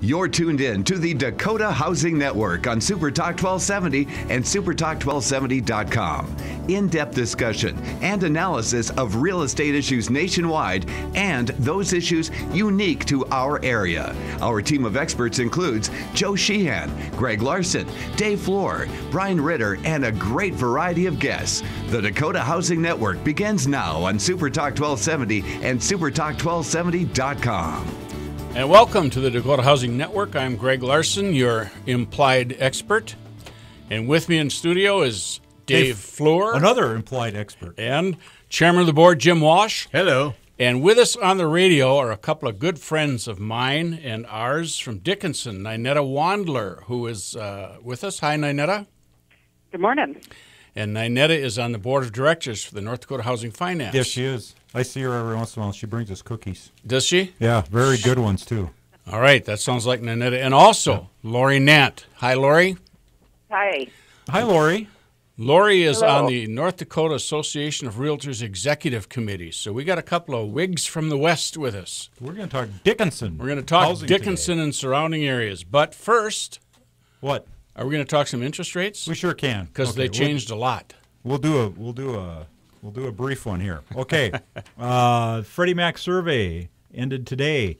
You're tuned in to the Dakota Housing Network on Super Talk 1270 and supertalk1270.com. In-depth discussion and analysis of real estate issues nationwide and those issues unique to our area. Our team of experts includes Joe Sheehan, Greg Larson, Dave Floor, Brian Ritter, and a great variety of guests. The Dakota Housing Network begins now on Super Talk 1270 and supertalk1270.com. And welcome to the Dakota Housing Network. I'm Greg Larson, your implied expert. And with me in studio is Dave Floor. Another implied expert. And Chairman of the Board, Jim Walsh. Hello. And with us on the radio are a couple of good friends of mine and ours from Dickinson, Ninetta Wandler, who is with us. Hi, Ninetta. Good morning. And Ninetta is on the Board of Directors for the North Dakota Housing Finance. Yes, she is. I see her every once in a while. She brings us cookies. Does she? Yeah, very good ones, too. All right, that sounds like Ninetta. And also, Lori Nant. Hi, Lori. Hi. Hi, Lori. Lori is Hello. on the North Dakota Association of Realtors Executive Committee. So we got a couple of wigs from the West with us. We're going to talk Dickinson. We're going to talk Housing Dickinson today. and surrounding areas. But first, What? are we going to talk some interest rates? We sure can. Because they changed a lot. We'll do a brief one here. Okay. Freddie Mac survey ended today.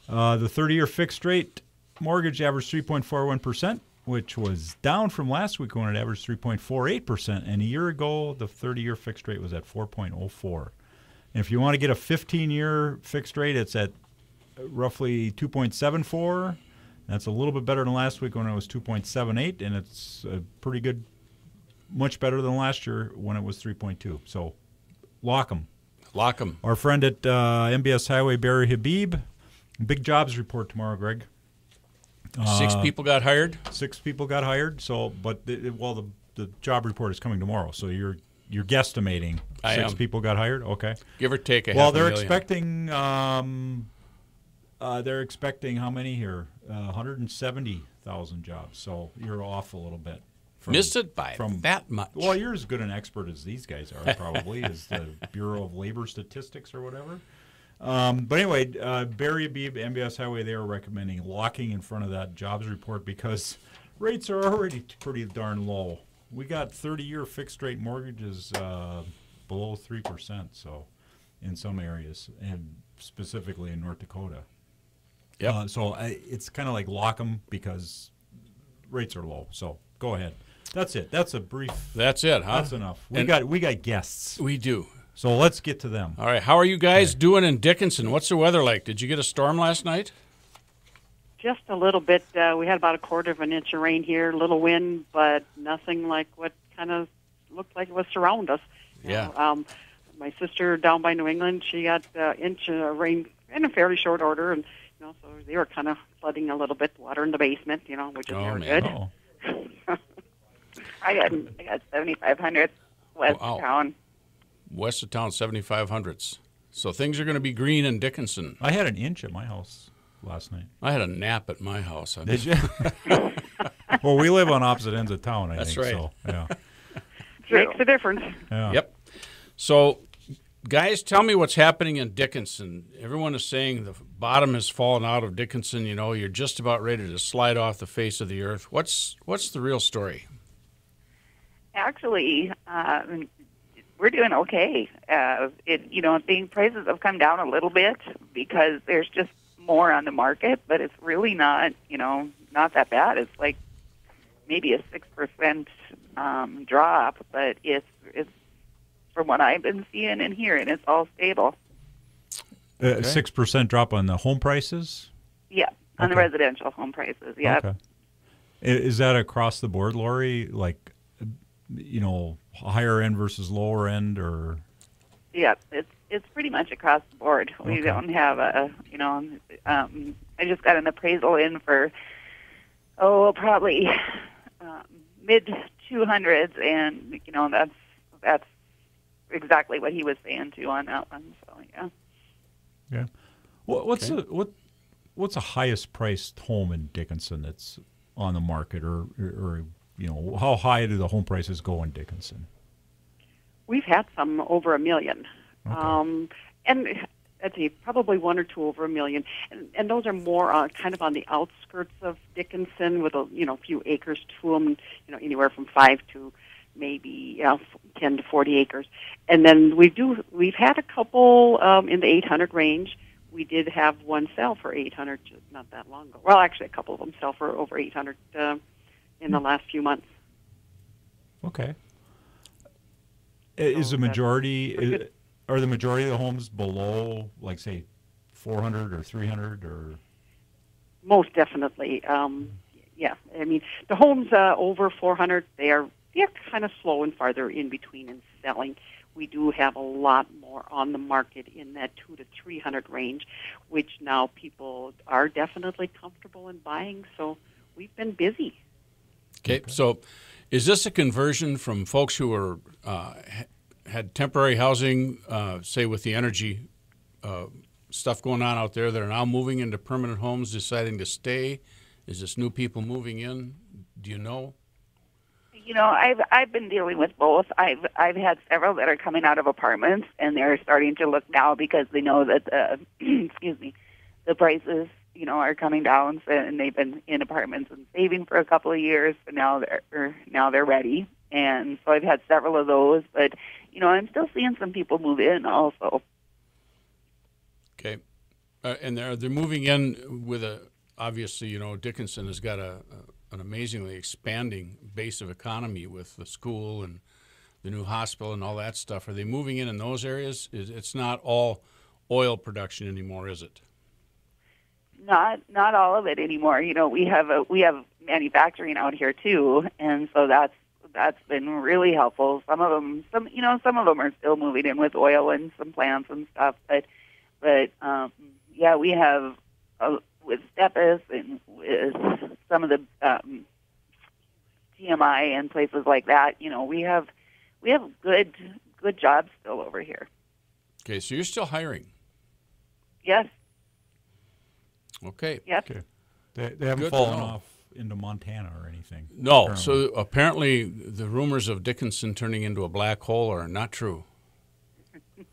The 30-year fixed rate mortgage averaged 3.41%, which was down from last week when it averaged 3.48%. And a year ago, the 30-year fixed rate was at 4.04. And if you want to get a 15-year fixed rate, it's at roughly 2.74. That's a little bit better than last week when it was 2.78, and it's a pretty good, much better than last year when it was 3.2. So, lock 'em. Lock 'em. Our friend at MBS Highway, Barry Habib, big jobs report tomorrow, Greg. 6 people got hired? 6 people got hired. So, but the job report is coming tomorrow. So you're guesstimating I 6 am. people got hired. Okay. Give or take a Well, half a they're million. expecting. They're expecting how many here? 170,000 jobs. So you're off a little bit. Missed it by that much. Well, you're as good an expert as these guys are, probably, as the Bureau of Labor Statistics or whatever. But anyway, Barry Habib, MBS Highway, they are recommending locking in front of that jobs report because rates are already pretty darn low. We got 30-year fixed-rate mortgages below 3%, so in some areas, and specifically in North Dakota. Yep. So it's kind of like lock them because rates are low. So go ahead. That's it. That's a brief. That's it, huh? That's enough. We got guests. We do. So let's get to them. All right. How are you guys doing in Dickinson? What's the weather like? Did you get a storm last night? Just a little bit. We had about 1/4 of an inch of rain here, a little wind, but nothing like what kind of looked like it was surround us. Yeah. My sister down by New England, she got an inch of rain in a fairly short order, and so they were kind of flooding a little bit, water in the basement, which is never good. Oh. I got 7,500 west Wow. of town. West of town, 7,500s. So things are going to be green in Dickinson. I had an inch at my house last night. I had a nap at my house. Did you? Well, we live on opposite ends of town, I That's think. right. So, yeah. Makes a difference. Yeah. Yep. So, guys, tell me what's happening in Dickinson. Everyone is saying the bottom has fallen out of Dickinson. You're just about ready to slide off the face of the earth. What's the real story? Actually, we're doing okay. The prices have come down a little bit because there's just more on the market, but it's really not that bad. It's like maybe a 6% drop, but it's from what I've been seeing and hearing, it's all stable. 6% drop on the home prices? Yeah, on the residential home prices. Yeah. Okay. Is that across the board, Lori? Like, higher end versus lower end, or? Yeah, it's pretty much across the board. We don't have I just got an appraisal in for probably mid 200s, and that's exactly what he was saying too on that one. So yeah. Yeah. What's the highest priced home in Dickinson that's on the market, or how high do the home prices go in Dickinson? We've had some over $1 million. And I'd say probably one or two over $1 million, and those are more kind of on the outskirts of Dickinson, with a few acres to them, anywhere from 5 to maybe 10 to 40 acres. And then we've had a couple in the 800 range. We did have one sell for 800 just not that long ago. Well, actually, a couple of them sell for over 800 in the last few months. Okay. Is the majority? Are the majority of the homes below, like, say, 400 or 300 or? Most definitely. Yeah. I mean, the homes over 400, they're kind of slow and farther in between in selling. We do have a lot more on the market in that 200 to 300 range, which now people are definitely comfortable in buying. So we've been busy. Okay. So is this a conversion from folks who were had temporary housing, say with the energy stuff going on out there, that are now moving into permanent homes, deciding to stay? Is this new people moving in? Do you know? I've been dealing with both. I've had several that are coming out of apartments, and they're starting to look now because they know that the prices are coming down, and they've been in apartments and saving for a couple of years, but now they're ready. And so I've had several of those, but I'm still seeing some people move in also. Okay, and they're moving in with obviously Dickinson has got an amazingly expanding base of economy with the school and the new hospital and all that stuff. Are they moving in those areas? It's not all oil production anymore, is it? Not all of it anymore. We have manufacturing out here too, and so that's been really helpful. Some of them are still moving in with oil and some plants and stuff, but we have with Stepis and with some of the TMI and places like that. We have good jobs still over here. Okay, so you're still hiring. Yes. Okay. Yep. Okay. They haven't fallen off into Montana or anything. No. Apparently. So apparently the rumors of Dickinson turning into a black hole are not true.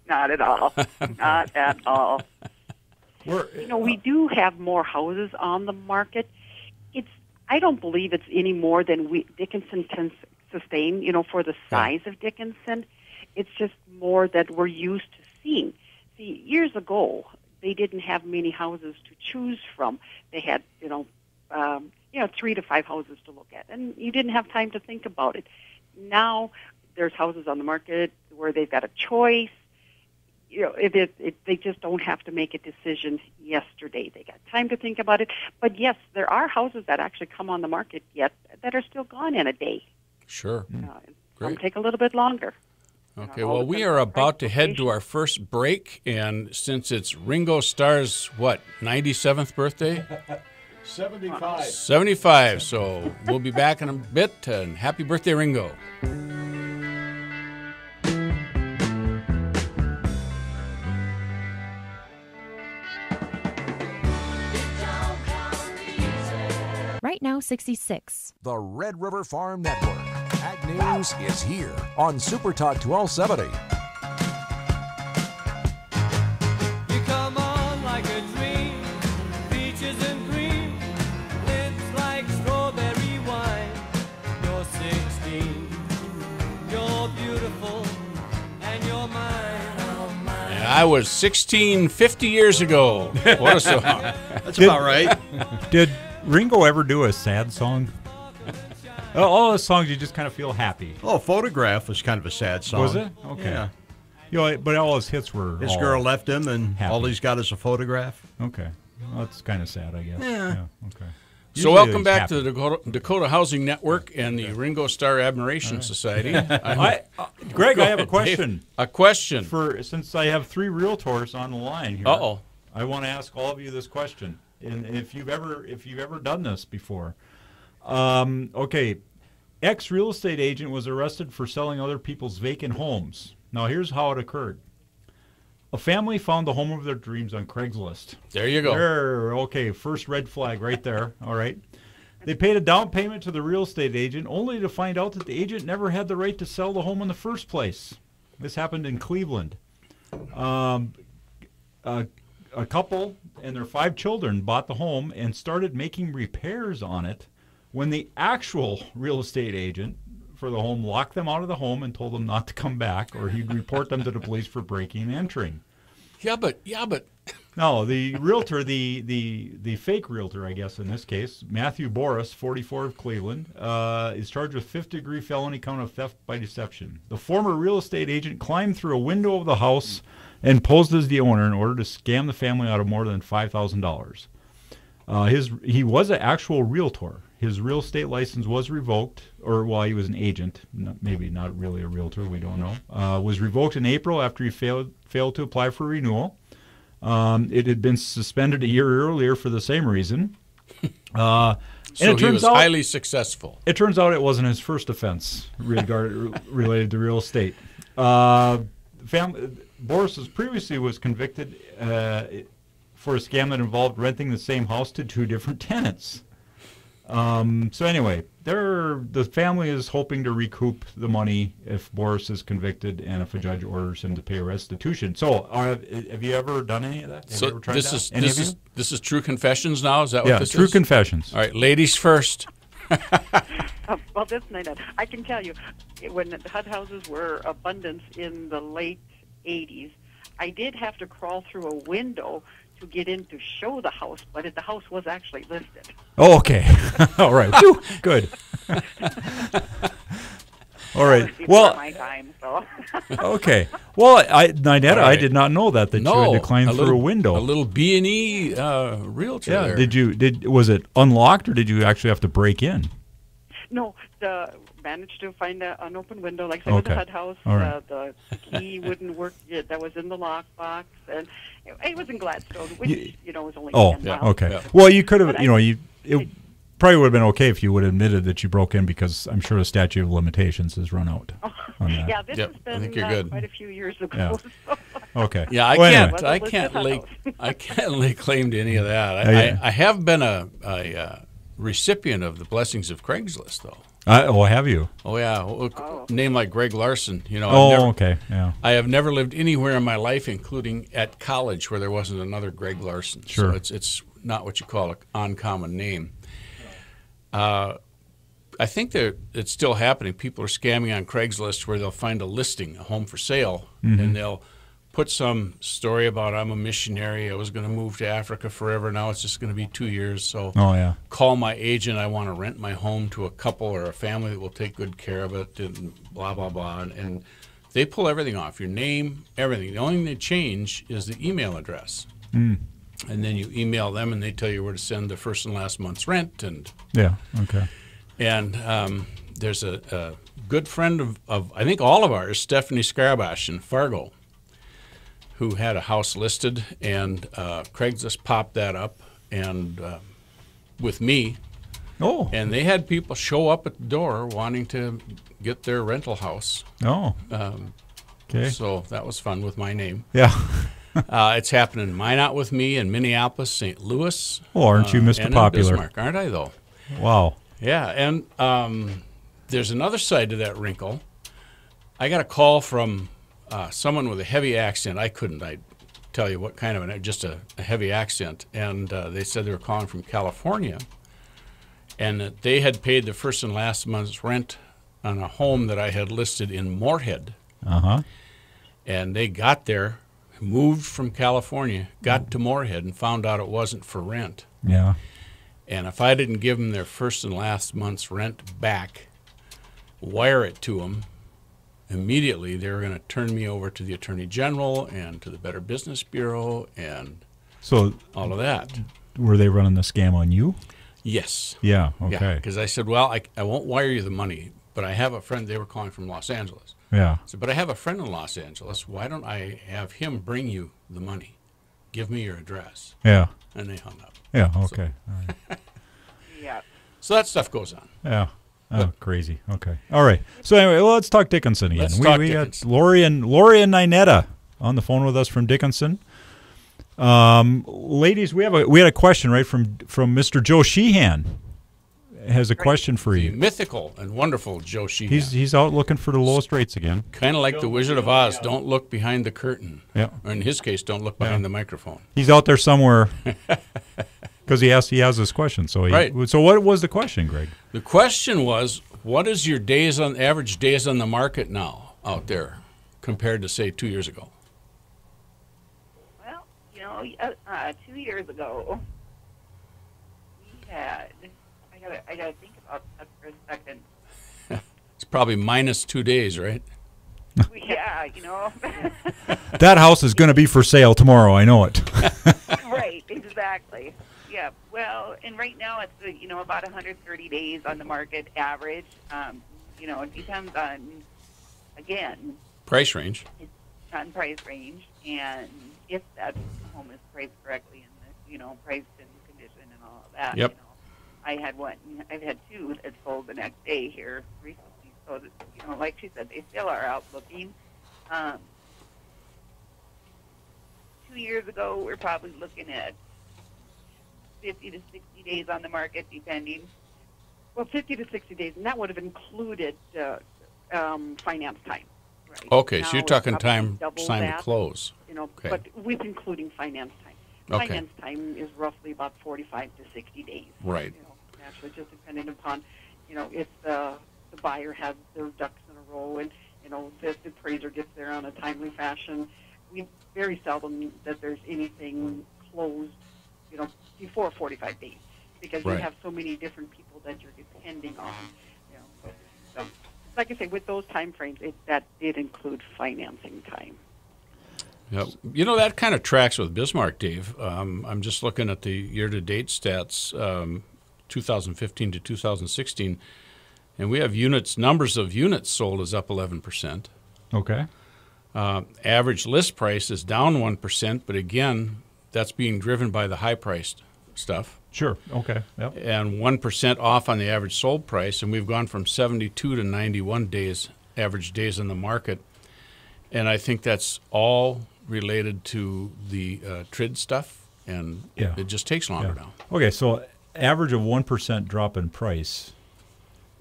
Not at all. Not at all. We do have more houses on the market. I don't believe it's any more than Dickinson can sustain, for the size of Dickinson. It's just more that we're used to seeing. See, years ago, they didn't have many houses to choose from. They had, 3 to 5 houses to look at, and you didn't have time to think about it. Now there's houses on the market where they've got a choice. They just don't have to make a decision yesterday. They got time to think about it. But yes, there are houses that actually come on the market yet that are still gone in a day. Sure. Some take a little bit longer. Okay, well, we are about to head to our first break, and since it's Ringo Starr's, 97th birthday? 75. 75, so we'll be back in a bit, and happy birthday, Ringo. Right now, 66. The Red River Farm Network. Ag News is here on Super Talk 1270. You come on like a dream, peaches and cream, lips like strawberry wine. You're 16, you're beautiful, and you're mine. And I was 16 50 years ago. What a song. That's about right. Did Ringo ever do a sad song? All those songs you just kind of feel happy. Oh, Photograph was kind of a sad song. Was it? Okay. Yeah. But all his hits were His girl left him, and happy. all he's got is a photograph. Okay. Well, that's kind of sad, I guess. Yeah. Okay. So Usually welcome he's back happy. to the Dakota Housing Network and the Ringo Starr Admiration Society. Greg, I have a Dave, question. a question. Since I have 3 realtors on the line here. Uh-oh. I want to ask all of you this question, and if you've ever done this before. Okay, ex-real estate agent was arrested for selling other people's vacant homes. Now here's how it occurred. A family found the home of their dreams on Craigslist. There you go. Okay, first red flag right there. All right. They paid a down payment to the real estate agent only to find out that the agent never had the right to sell the home in the first place. This happened in Cleveland. a couple and their 5 children bought the home and started making repairs on it when the actual real estate agent for the home locked them out of the home and told them not to come back, or he'd report them to the police for breaking and entering. Yeah, but No, the realtor, the fake realtor, I guess in this case, Matthew Boris, 44 of Cleveland, is charged with 5th-degree felony count of theft by deception. The former real estate agent climbed through a window of the house and posed as the owner in order to scam the family out of more than $5,000. He was an actual realtor. His real estate license was revoked, or while he was an agent, maybe not really a realtor, we don't know. Was revoked in April after he failed to apply for renewal. It had been suspended a year earlier for the same reason. so he was highly successful. It turns out it wasn't his first offense related to real estate. Boris previously was convicted for a scam that involved renting the same house to 2 different tenants. So anyway, the family is hoping to recoup the money if Boris is convicted and if a judge orders him to pay restitution. So have you ever done any of that? Have you ever tried that? This is True Confessions now? Is that what this is? Yeah, True Confessions. All right, ladies first. Well, this night, I can tell you, when the HUD houses were abundance in the late 80s, I did have to crawl through a window to get in to show the house, but the house was actually listed. Oh, okay. All right. Good. All right. Well, my time, so. Okay. Well, Ninetta, I did not know that you had to climb through a window. A little B&E realtor. Yeah. There. Was it unlocked, or did you actually have to break in? No, managed to find an open window, like say with the HUD house. Right. The key wouldn't work. That was in the lockbox, and it was in Gladstone, which was only 10 miles. Okay. Yeah. Well, you could have, it probably would have been okay if you would have admitted that you broke in, because I'm sure the statute of limitations has run out. Yeah, this has been I think you're good. quite a few years ago. Yeah. Okay. Yeah, I can't lay claim to any of that. I have been a recipient of the blessings of Craigslist, though. Have you? Oh, yeah. Name like Greg Larson. Okay. Yeah. I have never lived anywhere in my life, including at college, where there wasn't another Greg Larson. Sure. So it's not what you call an uncommon name. I think that it's still happening. People are scamming on Craigslist where they'll find a listing, a home for sale, and they'll put some story about, I'm a missionary, I was going to move to Africa forever, now it's just going to be 2 years, so call my agent, I want to rent my home to a couple or a family that will take good care of it, and blah, blah, blah. And they pull everything off, your name, everything. The only thing they change is the email address. And then you email them, and they tell you where to send the first and last month's rent. And And there's a good friend of I think all of ours, Stephanie Scarbash in Fargo, who had a house listed, and Craigslist popped that up, and with me. And they had people show up at the door wanting to get their rental house. Okay. So that was fun with my name. Yeah. It's happening in Minot with me, in Minneapolis, St. Louis. Oh, aren't you Mr. And Popular? In Bismarck, aren't I, though? Wow. Yeah, and there's another side to that wrinkle. I got a call from someone with a heavy accent. I'd tell you what kind of just a heavy accent. And they said they were calling from California, and that they had paid the first and last month's rent on a home that I had listed in Moorhead. And they got there, moved from California, got to Moorhead, and found out it wasn't for rent. Yeah. And if I didn't give them their first and last month's rent back, wire it to them, immediately they were going to turn me over to the Attorney General and to the Better Business Bureau and all of that. Were they running the scam on you? Yes. Yeah, okay. Because I said, well, I won't wire you the money, but I have a friend. They were calling from Los Angeles. Yeah. I said, but I have a friend in Los Angeles. Why don't I have him bring you the money? Give me your address. Yeah. And they hung up. Yeah, okay. So, all right. Yeah. So that stuff goes on. Yeah. Oh, crazy. Okay. All right. So anyway, well, let's talk Dickinson again. We got Lori and Ninetta on the phone with us from Dickinson. Ladies, we had a question right from Mr. Joe Sheehan, has a question for The you. mythical and wonderful Joe Sheehan. He's out looking for the lowest rates again. Kind of like the Wizard of Oz. Don't look behind the curtain. Yeah. Or in his case, don't look behind the microphone. He's out there somewhere because he has this question. So Right. So what was the question, Greg? The question was, what is your average days on the market now out there compared to, say, 2 years ago? Well, 2 years ago, we had. I gotta think about that for a second. It's probably minus 2 days, right? Yeah, That house is going to be for sale tomorrow. I know it. Right, exactly. Yeah. Well, and right now it's about 130 days on the market average. It depends on, again, Price range. it's on price range, and if that home is priced correctly and priced in condition and all of that. Yep. I've had two that sold the next day here recently. So that, like she said, they still are out looking. 2 years ago, we're probably looking at 50 to 60 days on the market, depending. Well, 50 to 60 days, and that would have included finance time. Right. Okay, Now so you're it's talking probably time double sign to that, close. Okay. But with including finance time. Okay. Finance time is roughly about 45 to 60 days. Right. Naturally, just depending upon, if the buyer has their ducks in a row and, the appraiser gets there on a timely fashion. We very seldom that there's anything closed, before 45 days because you Right. have so many different people that you're depending on. So, like I say, with those time frames, that did include financing time. Yep. That kind of tracks with Bismarck, Dave. I'm just looking at the year-to-date stats, 2015 to 2016, and we have numbers of units sold is up 11%. Okay. Average list price is down 1%, but again, that's being driven by the high-priced stuff. Sure. Okay. Yep. And 1% off on the average sold price, and we've gone from 72 to 91 days, average days in the market. And I think that's all related to the TRID stuff, and it just takes longer now. Okay, so average of 1% drop in price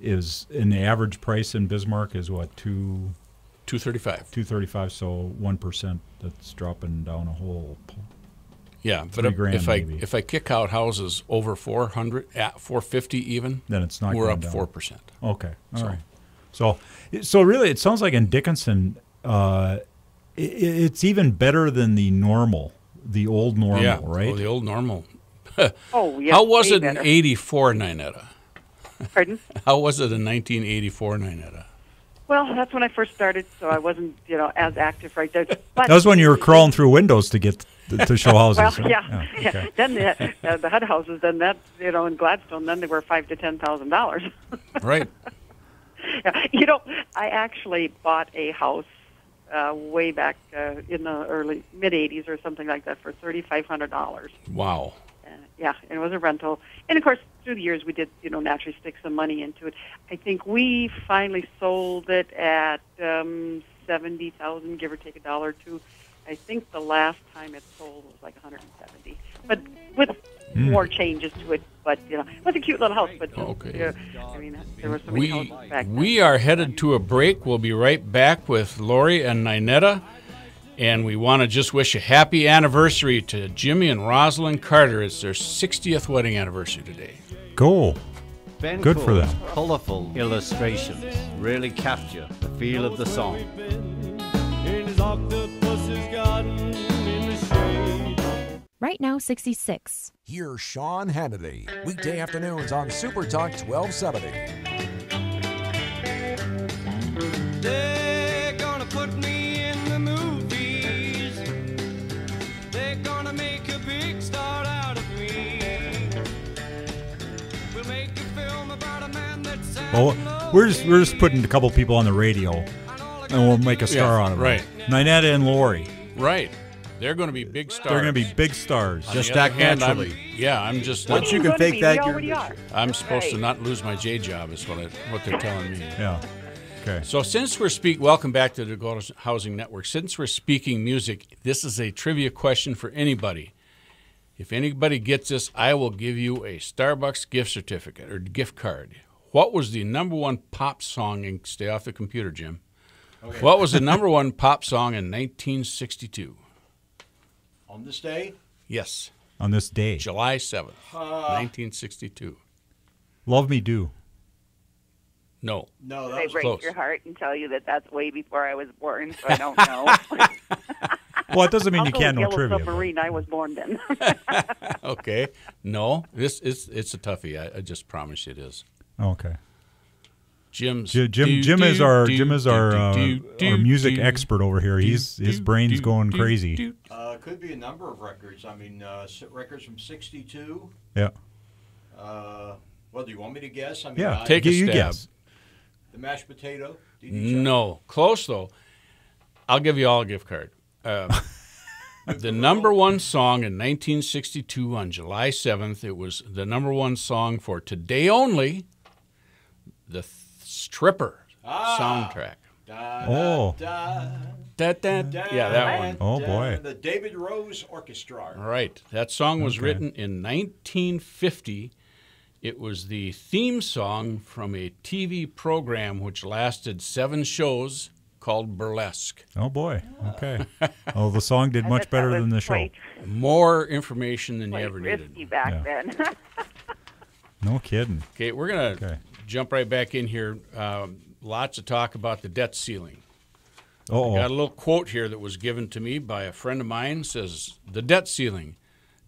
is, in the average price in Bismarck is what, $235. $235, so 1% that's dropping down a whole. Yeah, but if I kick out houses over 400 at 450 even, then it's not. We're up down. 4%. Okay, all right. So really, it sounds like in Dickinson, it's even better than the normal, the old normal, right? Oh, the old normal. Oh, yeah. How was it better. in '84, Ninetta? Pardon? How was it in 1984, Ninetta? Well, that's when I first started, so I wasn't, as active right there. But That was when you were crawling through windows to get to show houses. Well, right? yeah. Okay. Then the HUD houses, then that, in Gladstone, then they were $5,000 to $10,000. Right. Yeah. I actually bought a house way back in the early mid-'80s or something like that for $3,500. Wow. Yeah, and it was a rental. And, of course, through the years we did, naturally stick some money into it. I think we finally sold it at $70,000, give or take a dollar or two. I think the last time it sold was like $170,000, but with more changes to it. But it was a cute little house. But okay. There were so many houses back then. We are headed to a break. We'll be right back with Lori and Ninetta. And we want to just wish a happy anniversary to Jimmy and Rosalind Carter. It's their 60th wedding anniversary today. Go. Ben Good for them. Cole's colorful illustrations really capture the feel of the song. Right now, 66. Here's Sean Hannity, weekday afternoons on Super Talk 1270. They're gonna put me in the movies. They're gonna make a big star out of me. We'll make a film about a man that's Well, we're just putting a couple people on the radio, and we'll make a star out of right. it. Ninetta and Lori. Right. They're going to be big stars. They're going to be big stars. Just act naturally. I'm just. Once you can fake that, you're. I'm supposed to not lose my J job. Is what they're telling me. Yeah. Okay. So since we're welcome back to the Dakota Housing Network. Since we're speaking music, this is a trivia question for anybody. If anybody gets this, I will give you a Starbucks gift certificate or gift card. What was the number one pop song in, stay off the computer, Jim. Okay. What was the number one pop song in 1962? On this day? Yes. On this day. July 7th, 1962. Love Me Do. No. No, They that was break close. your heart and tell you that that's way before I was born, so I don't know. Well, it doesn't mean I'll you go can't with know Yellow trivia. but- Submarine. I was born then. Okay. No, it's a toughie. I just promise you it is. Okay. Jim's Jim is our music expert over here. His brain's going crazy. Could be a number of records. I mean, records from 62. Yeah. Well, do you want me to guess? I mean, Yeah. Take a you stab. guess. The mashed potato. DD Chuck? No, close though. I'll give you all a gift card. The number one song in 1962 on July 7th. It was the number one song for Today Only, the Stripper soundtrack. Oh. Yeah, that one. Oh, boy. The David Rose Orchestra. All right. That song was Okay. written in 1950. It was the theme song from a TV program which lasted 7 shows called Burlesque. Oh, boy. Okay. Oh, the song did much better than the show. Quite, More information than you quite ever risky needed. back then. No kidding. Okay, we're going to Okay. jump right back in here. Lots of talk about the debt ceiling. Uh-oh. Got a little quote here that was given to me by a friend of mine. Says, the debt ceiling.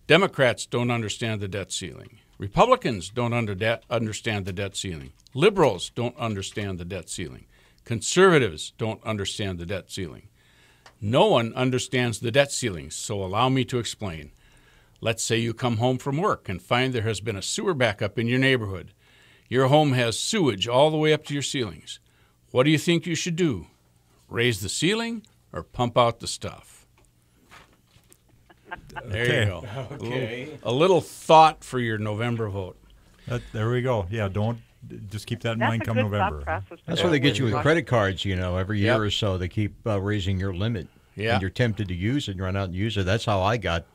Democrats don't understand the debt ceiling. Republicans don't understand the debt ceiling. Liberals don't understand the debt ceiling. Conservatives don't understand the debt ceiling. No one understands the debt ceiling, so allow me to explain. Let's say you come home from work and find there has been a sewer backup in your neighborhood. Your home has sewage all the way up to your ceilings. What do you think you should do? Raise the ceiling or pump out the stuff? There you go. Okay. A little thought for your November vote. There we go. Yeah, don't just keep that in That's mind a come good November. thought process. That's why they get you with credit cards, every year Yep. or so. They keep raising your limit. Yeah. And you're tempted to use it and run out and use it. That's how I got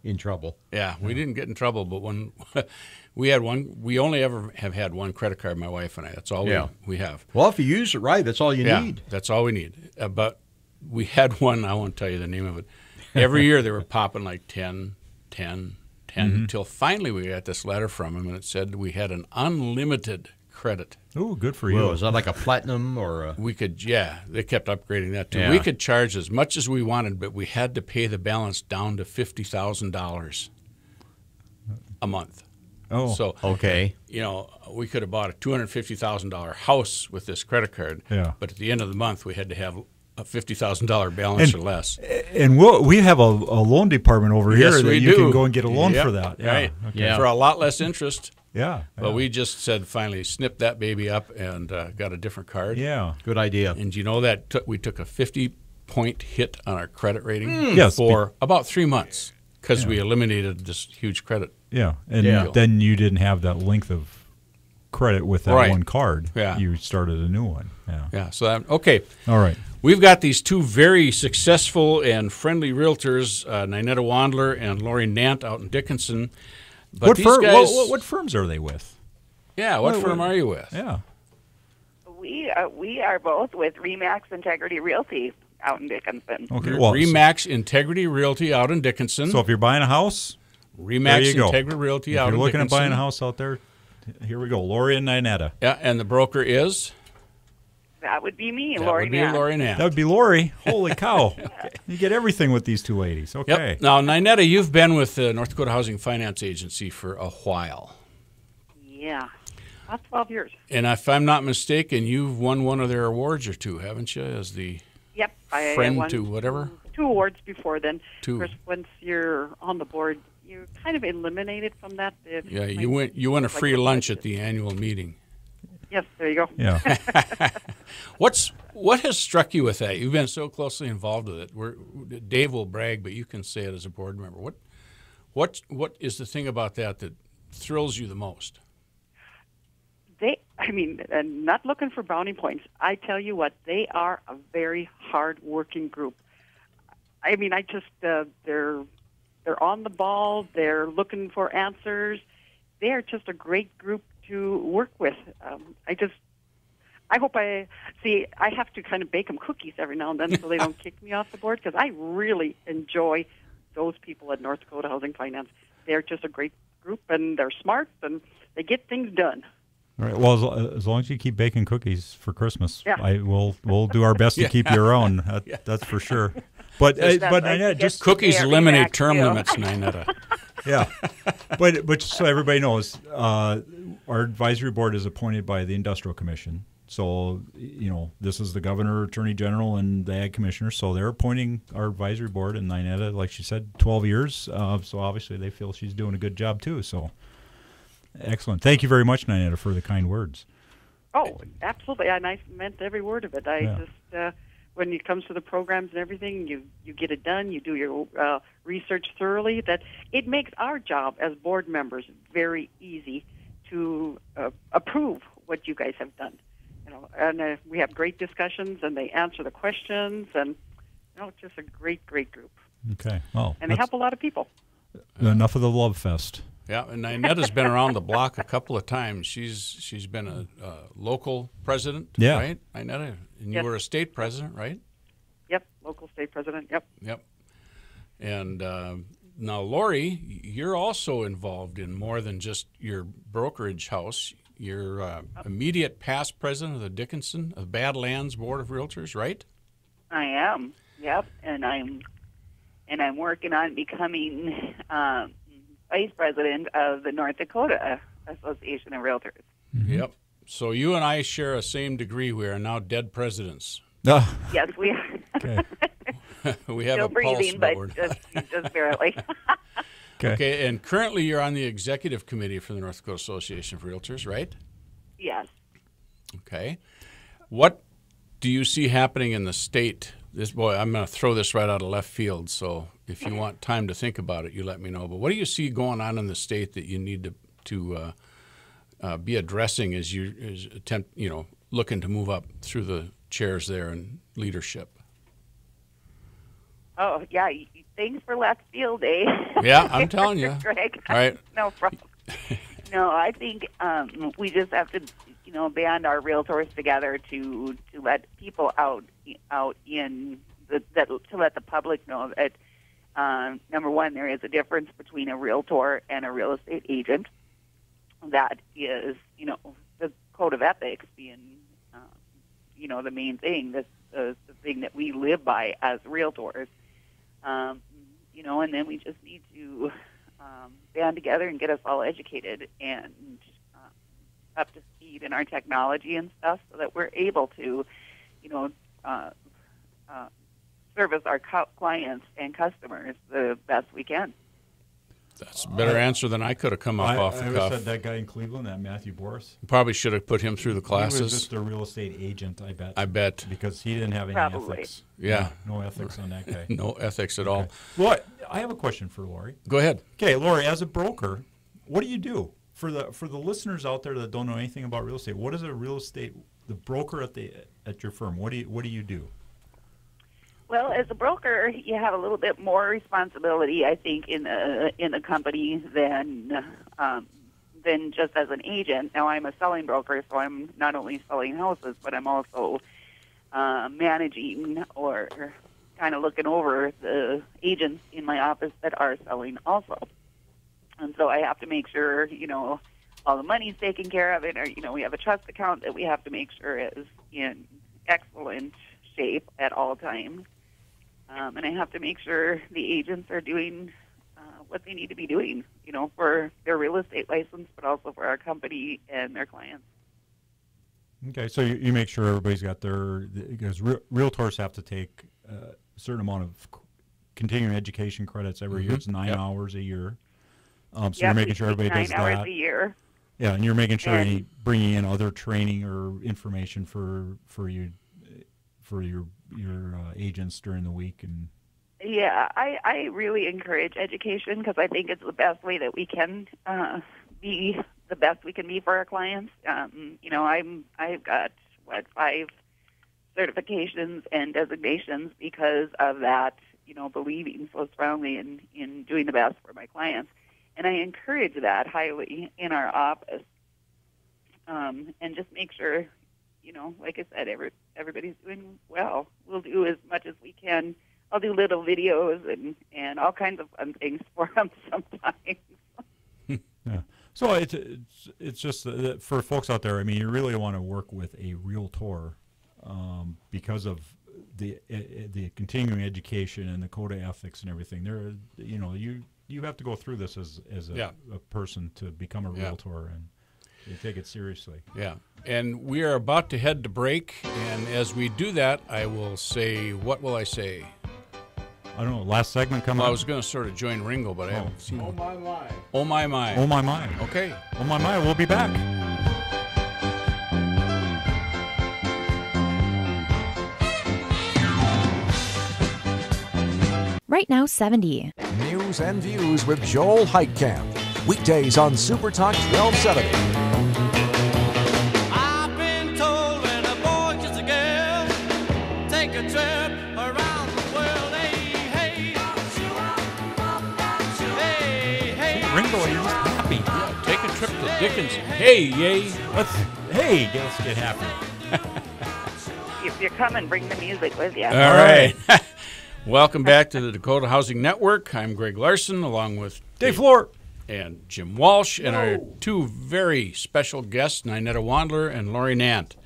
in trouble. Yeah, we didn't get in trouble, but when we had one, we only ever have had one credit card, my wife and I. That's all we have. Well, if you use it right, that's all you need. That's all we need. But we had one, I won't tell you the name of it. Every year they were popping like 10, until finally we got this letter from him, and it said we had an unlimited credit. Ooh, good for you. Well, is that like a platinum or a... We could, they kept upgrading that too. Yeah. We could charge as much as we wanted, but we had to pay the balance down to $50,000 a month. Oh, So, Okay. we could have bought a $250,000 house with this credit card, Yeah. but at the end of the month, we had to have a $50,000 balance or less. and we have a loan department over here Yes, that we you do. can go and get a loan Yep, for that. Yeah. Right. Okay. Yeah. For a lot less interest. Yeah. But we just said finally snip that baby up and got a different card. Yeah. Good idea. And you know that we took a 50-point hit on our credit rating Yes, for about 3 months because we eliminated this huge credit. Yeah. And Yeah. then you didn't have that length of credit with that Right. one card. Yeah. You started a new one. Yeah. Yeah. So okay. All right. We've got these two very successful and friendly realtors, Ninetta Wandler and Lori Nant out in Dickinson. But these guys, what firms are they with? yeah, what firm are you with? Yeah. We are both with Remax Integrity Realty out in Dickinson. Okay. Well, Remax Integrity Realty out in Dickinson. so if you're buying a house, there Remax you go. Integrity Realty if out you're in looking Dickinson. at buying a house out there, here we go. Lori and Ninetta. Yeah, and the broker is? That would be me, That Lori would be Nant. Lori Nant. That would be Lori. Holy cow. You get everything with these two ladies. Okay. Yep. Now, Ninetta, you've been with the North Dakota Housing Finance Agency for a while. Yeah, about 12 years. And if I'm not mistaken, you've won one of their awards or two, haven't you, as the Yep. I friend won to whatever? 2 awards before then. Two. Of course, once you're on the board, you're kind of eliminated from that. Yeah, you win a free lunch at the annual meeting. Yes, there you go. Yeah. What has struck you with that? You've been so closely involved with it. Dave will brag, but you can say it as a board member. What is the thing about that thrills you the most? Not looking for brownie points. I tell you what, they are a very hard-working group. I mean, their they're on the ball. They're looking for answers. They're just a great group to work with. I hope I have to kind of bake them cookies every now and then so they don't kick me off the board, because I really enjoy those people at North Dakota Housing Finance. They're just a great group, and they're smart, and they get things done. All right. Well, as long as you keep baking cookies for Christmas, Yeah. we'll do our best to keep you around. That's for sure. But Ninetta, just cookies eliminate term limits, Ninetta. Yeah. But just so everybody knows, our advisory board is appointed by the Industrial Commission. So, this is the governor, attorney general, and the ag commissioner. So they're appointing our advisory board, and Ninetta, like she said, 12 years. So obviously they feel she's doing a good job too. So excellent. Thank you very much, Ninetta, for the kind words. Oh, absolutely. And I meant every word of it. When it comes to the programs and everything, you get it done. You do your research thoroughly. That it makes our job as board members very easy to approve what you guys have done. And we have great discussions, and they answer the questions, and just a great group. Okay. Well, and they help a lot of people. Enough of the love fest. Yeah, and Ninetta's been around the block a couple of times. She's been a local president, right, Ninetta? And you were a state president, right? Yep, local state president, yep. Yep. And now, Lori, you're also involved in more than just your brokerage house. You're immediate past president of the Dickinson of Badlands Board of Realtors, right? I am, yep, and I'm working on becoming vice president of the North Dakota Association of Realtors. Mm-hmm. Yep. So you and I share a same degree. We are now dead presidents. Yes, we are. Okay. We have still a breathing, pulse, but just barely. Okay, and currently you're on the executive committee for the North Dakota Association of Realtors, right? Yes. Okay. What do you see happening in the state? I'm going to throw this right out of left field, so if you want time to think about it, you let me know. But what do you see going on in the state that you need to be addressing as you looking to move up through the chairs there in leadership? Oh, yeah. Thanks for left field, eh? Yeah, I'm telling you. Greg. All right. No problem. No, I think we just have to, band our realtors together to let people out in to let the public know that number one, there is a difference between a realtor and a real estate agent. That is, the code of ethics being, the main thing. The thing that we live by as realtors. And then we just need to band together and get us all educated and up to speed in our technology and stuff, so that we're able to, service our clients and customers the best we can. That's a better answer than I could have come up off the cuff. I said that guy in Cleveland, that Matthew Boris. Probably should have put him through the classes. He was just a real estate agent, I bet. I bet. Because he didn't have any ethics. Yeah. No ethics on that guy. No ethics at all. Well, I have a question for Lori. Go ahead. Okay, Lori, as a broker, what do you do? For the listeners out there that don't know anything about real estate, what is the broker at your firm? What do you do? Well, as a broker, you have a little bit more responsibility, I think, in the company than just as an agent. Now, I'm a selling broker, so I'm not only selling houses, but I'm also managing or kind of looking over the agents in my office that are selling also. And so I have to make sure, all the money's taken care of, or, we have a trust account that we have to make sure is in excellent shape at all times. And I have to make sure the agents are doing what they need to be doing, for their real estate license, but also for our company and their clients. Okay, so you make sure everybody's got because realtors have to take a certain amount of continuing education credits every year. It's 9 hours a year. So you're making sure everybody does that. 9 hours a year. Yeah, and you're making sure bringing in other training or information for your agents during the week. And yeah, I really encourage education, because I think it's the best way that we can be the best we can be for our clients. I've got 5 certifications and designations because of that, believing so strongly in doing the best for my clients. And I encourage that highly in our office. And just make sure, like I said, everybody's doing well. We'll do as much as we can. I'll do little videos and all kinds of fun things for them sometimes. Yeah. So it's just for folks out there. I mean, you really want to work with a realtor because of the continuing education and the code of ethics and everything. There, you have to go through this as a person to become a realtor, and you take it seriously. Yeah. And we are about to head to break, and as we do that, I will say, what will I say? I don't know. Last segment coming up? I was going to sort of join Ringo, but I haven't seen Oh, my, my. Oh, my, my. Oh, my, my. Okay. Oh, my, my. We'll be back. Right now, 70. News and Views with Joel Heitkamp. Weekdays on Super Talk 1270. I've been told when a boy kisses a girl, take a trip around the world. Hey, hey. Hey, hey. Ringo, you're just happy. Yeah, take a trip to Dickinson. Hey, yay. Let's get happy. If you're coming, bring the music with you. All right. Welcome back to the Dakota Housing Network. I'm Greg Larson, along with Dave Floor and Jim Walsh, and our two very special guests, Ninetta Wandler and Lori Nant.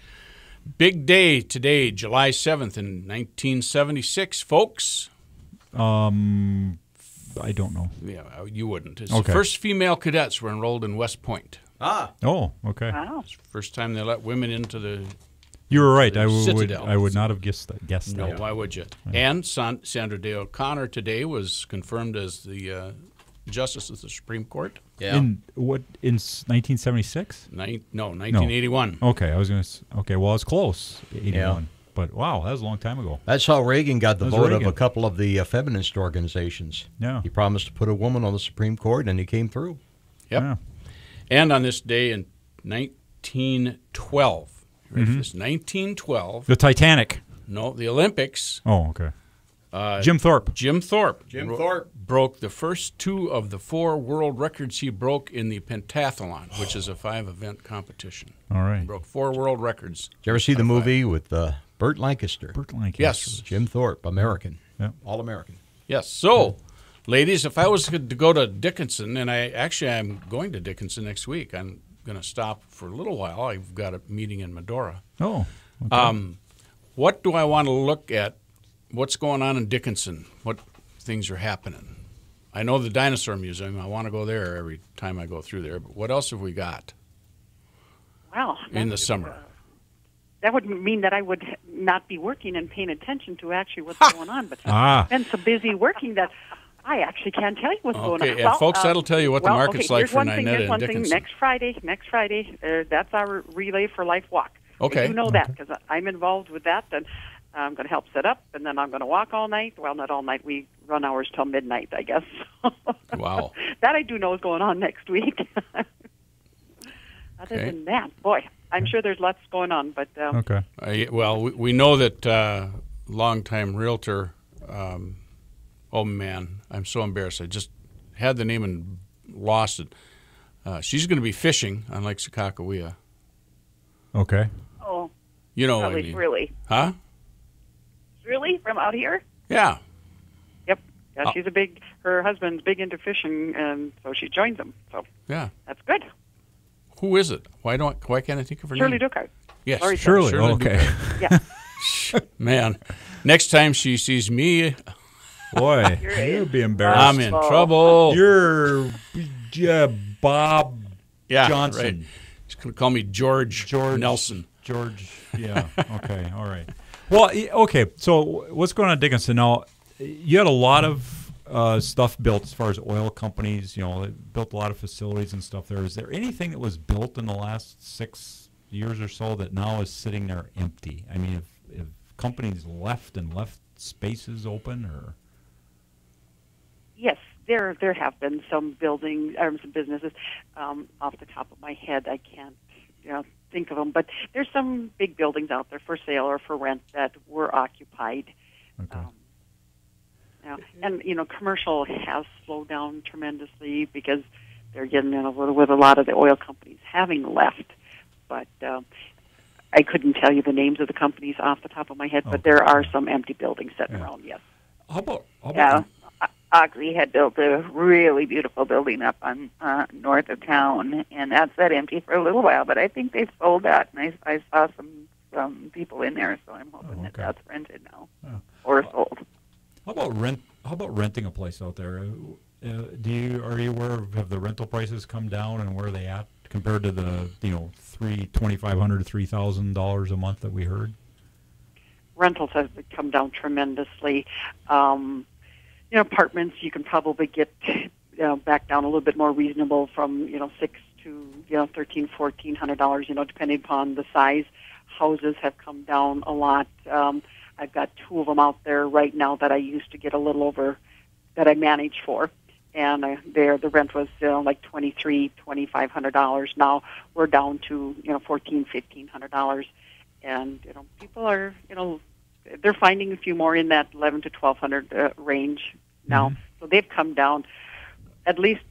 Big day today, July 7th in 1976, folks. I don't know. Yeah, you wouldn't. It's Okay. The first female cadets were enrolled in West Point. Ah. Oh, okay. Wow. It's the first time they let women into the You were right. I Citadel. would not have guessed that. No, why would you? And Sandra Day O'Connor today was confirmed as the Justice of the Supreme Court. Yeah. In 1976? 1981. Okay, I was going to. Okay, well, it's close. 81. Yeah. But wow, that was a long time ago. That's how Reagan got the That was vote of Reagan. a couple of the feminist organizations. Yeah. He promised to put a woman on the Supreme Court, and he came through. Yep. Yeah. And on this day in 1912, you ready for this? 1912. The Titanic. No, the Olympics. Oh, okay. Jim Thorpe. Jim Thorpe. Jim Thorpe. Broke the first two of the 4 world records he broke in the pentathlon, which is a 5-event competition. All right. He broke 4 world records. Did you ever see the movie with Burt Lancaster? Burt Lancaster. Yes. Jim Thorpe, American. Yeah. All-American. Yes. So, ladies, if I was to go to Dickinson, and I'm going to Dickinson next week. I'm going to stop for a little while. I've got a meeting in Medora. Oh. Okay. What do I want to look at? What's going on in Dickinson? What things are happening? I know the Dinosaur Museum. I want to go there every time I go through there. But what else have we got Well, in the summer? that would mean that I would not be working and paying attention to actually what's going on. But I've been so busy working that I actually can't tell you what's going on. Okay, and folks, that'll tell you what the market's like for Ninetta Here's and one Dickinson. thing. Next Friday, that's our Relay for Life walk. Okay. You know that because I'm involved with that, and I'm going to help set up, and then I'm going to walk all night. Well, not all night. We run hours till midnight, I guess. Wow. That I do know is going on next week. Other than that, boy, I'm sure there's lots going on. But Okay. Well, we know that longtime realtor, oh, man, I'm so embarrassed. I just had the name and lost it. She's going to be fishing on Lake Sakakawea. Okay. oh, You know what I probably mean. really, Huh? really from out here. Yeah. Yep. Yeah, she's her husband's big into fishing, and so she joins them. So Yeah. that's good. Who is it? Why can't I think of her Shirley name? Duckhart. Yes. Sorry, Shirley. Okay. Duckhart. Yeah. Man, next time she sees me, Boy, you'd be embarrassed. I'm in trouble. You're Bob Yeah, Johnson. right. She's going to call me George Nelson. George, yeah. Okay, all right. Well, okay, so what's going on in Dickinson? Now, you had a lot of stuff built as far as oil companies. You know, they built a lot of facilities and stuff there. Is there anything that was built in the last 6 years or so that now is sitting there empty? I mean, if companies left spaces open, or? Yes, there have been some buildings or some businesses. Off the top of my head, I can't think of them, but there's some big buildings out there for sale or for rent that were occupied. Okay. Yeah. And, commercial has slowed down tremendously because they're getting in with a lot of the oil companies having left. But I couldn't tell you the names of the companies off the top of my head, but there are some empty buildings sitting around, yes. How about Oxy had built a really beautiful building up on north of town, and that's sat empty for a little while, but I think they've sold that, and I saw some people in there, so I'm hoping that that's rented now or sold. How about renting a place out there? Are you aware of, have the rental prices come down, and where are they at compared to the $2,500 to $3,000 a month that we heard? Rentals have come down tremendously. Apartments you can probably get back down a little bit more reasonable from $600 to $1,300-$1,400. Depending upon the size. Houses have come down a lot. I've got 2 of them out there right now that I used to get a little over that I managed for, and the rent was like $2,500. Now we're down to $1,400-$1,500, and people are they're finding a few more in that $1,100 to $1,200 range now. So they've come down at least,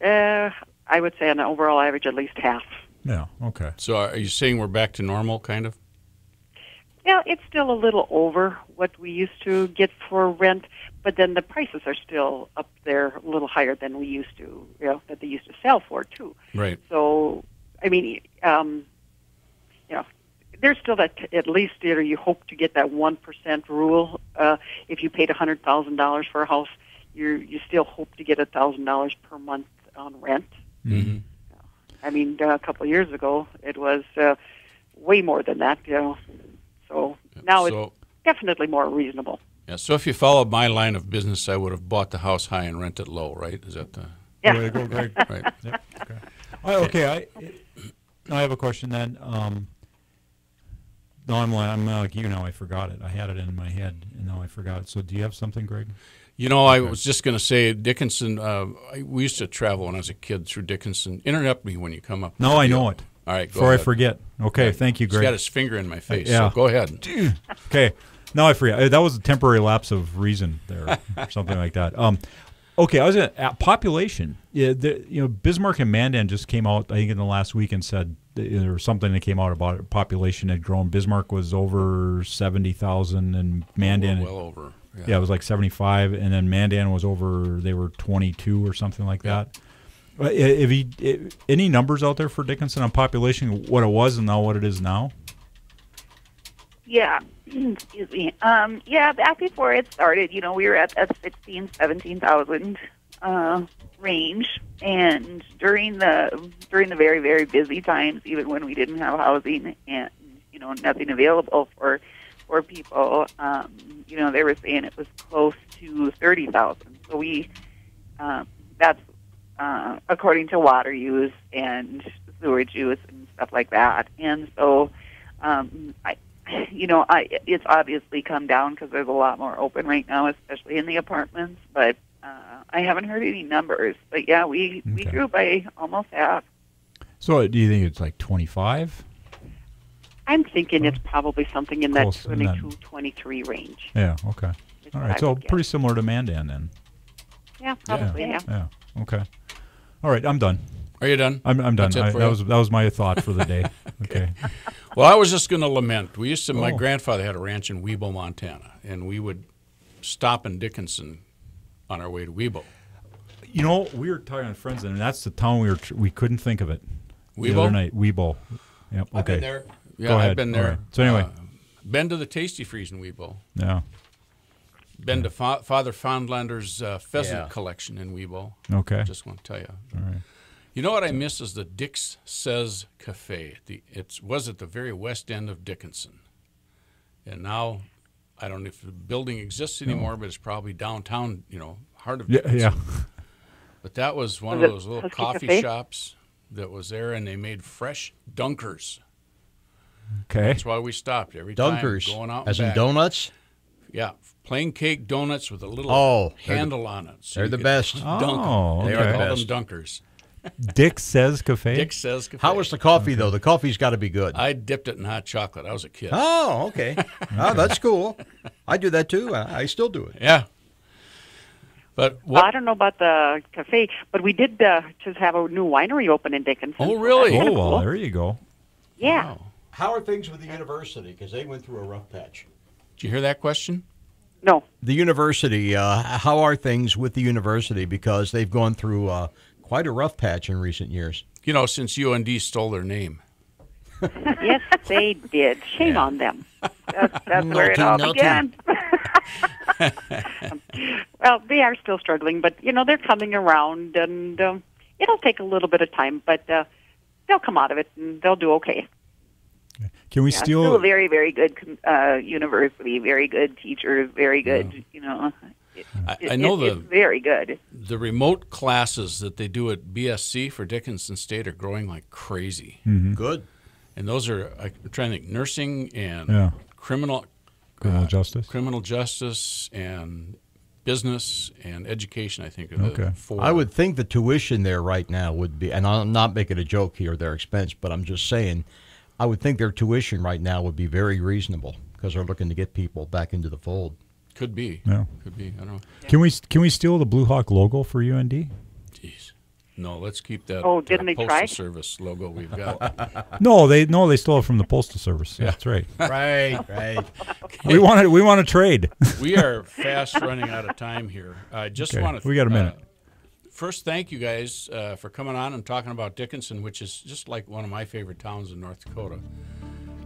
I would say on an overall average, at least half. Yeah, okay. So are you saying we're back to normal, kind of? Yeah, it's still a little over what we used to get for rent, but then the prices are still up there a little higher than we used to, that they used to sell for, too. Right. So, I mean, there's still that, at least you hope to get that 1% rule. If you paid $100,000 for a house, you still hope to get $1,000 per month on rent. Mm-hmm. I mean, a couple of years ago, it was way more than that. So now it's definitely more reasonable. Yeah. So if you followed my line of business, I would have bought the house high and rent it low, right? Is that the way to go, Greg? Right. Yep. Okay. I have a question then. No, I'm like you now. I forgot it. I had it in my head, and now I forgot it. So do you have something, Greg? I was just going to say Dickinson, we used to travel when I was a kid through Dickinson. Interrupt me when you come up. No, I know it. All right, go before ahead. I forget. Okay, thank you, Greg. He's got his finger in my face, so go ahead. Okay, now I forget. That was a temporary lapse of reason there, or something like that. Okay, I was at population. Yeah, Bismarck and Mandan just came out, I think, in the last week and said there was something that came out about it. Population had grown. Bismarck was over 70,000, and Mandan well over. Yeah, it was like 75, and then Mandan was over. They were 22 or something like that. Any numbers out there for Dickinson on population? What it was and now what it is now? Yeah, excuse me. Back before it started, we were at that 16,000, 17,000 range, and during the very, very busy times, even when we didn't have housing and nothing available for people, they were saying it was close to 30,000. So that's according to water use and sewage use and stuff like that. And so, it's obviously come down because there's a lot more open right now, especially in the apartments. But I haven't heard any numbers. But yeah, we grew by almost half. So do you think it's like 25? I'm thinking it's probably something in that 22, 23 range. Yeah, okay. All right, so pretty similar to Mandan then. Yeah, probably, yeah. Okay. All right, I'm done. Are you done? I'm done. That was my thought for the day. Okay. Well, I was just going to lament. My grandfather had a ranch in Webo, Montana, and we would stop in Dickinson on our way to Webo. We were talking to friends, and that's the town we couldn't think of it. Webo? The other night, Webo. Yep. Okay. I've been there. Yeah, Go ahead. I've been there. Right. So anyway, been to the Tasty Freeze in Webo. Yeah. Been to Father Fondlander's pheasant collection in Webo. Okay. Just want to tell you. All right. You know what I miss is the Dick's Says Cafe. It was at the very west end of Dickinson. And now, I don't know if the building exists anymore, but it's probably downtown, heart of Dickinson. Yeah. But that was one of those little coffee shops that was there, and they made fresh dunkers. Okay. That's why we stopped every dunkers, time going out. As in donuts? Yeah, plain cake donuts with a little handle on it. So they're the best. Dunk them. They are the call best. them dunkers. Dick Says Cafe? Dick Says Cafe. How was the coffee, though? The coffee's got to be good. I dipped it in hot chocolate. I was a kid. Oh, okay. Oh, that's cool. I do that, too. I still do it. Yeah. But Well, I don't know about the cafe, but we did just have a new winery open in Dickinson. Oh, really? Oh, well, there you go. Yeah. Wow. How are things with the university? Because they went through a rough patch. Did you hear that question? No. The university, how are things with the university? Because they've gone through quite a rough patch in recent years. You know, since UND stole their name. Yes, they did. Shame on them. That's where it all began. Well, they are still struggling, but, they're coming around, and it'll take a little bit of time, but they'll come out of it, and they'll do okay. Can we Still steal? a very, very good university, very good teachers, very good, I know it's very good. The remote classes that they do at BSC for Dickinson State are growing like crazy. Mm-hmm. Good. And those are, I'm trying to think, nursing and criminal justice and business and education, I think, are the four. I would think the tuition there right now would be, and I'm not making a joke here, their expense, but I'm just saying, I would think their tuition right now would be very reasonable because they're looking to get people back into the fold. Could be. Yeah. Could be. I don't know. Can we steal the Blue Hawk logo for UND? Jeez. No, let's keep that didn't they Postal try? Service logo we've got. No, they stole it from the Postal Service. Yeah. That's right. Right. We want to trade. We are fast running out of time here. I just want to. We got a minute. First, thank you guys for coming on and talking about Dickinson, which is just like one of my favorite towns in North Dakota.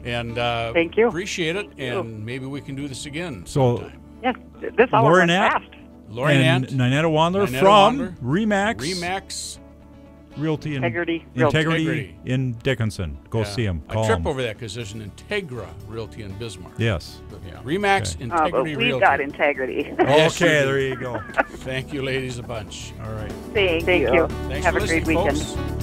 And thank you. Appreciate it, and maybe we can do this again. So, sometime. Yes, this all Lauren went Nat fast. Lauren and Ant, Ninetta Wandler Ninetta from Wandler, Remax Remax Realty Integrity in Dickinson. Go see them. I trip over that because there's an Integra Realty in Bismarck. Yes. But, yeah, Remax Integrity But we've Realty. got integrity. Yes, Okay, you do. there you go. Thank you, ladies, a bunch. All right. Thank you. Thanks Have for a great listening, weekend. folks.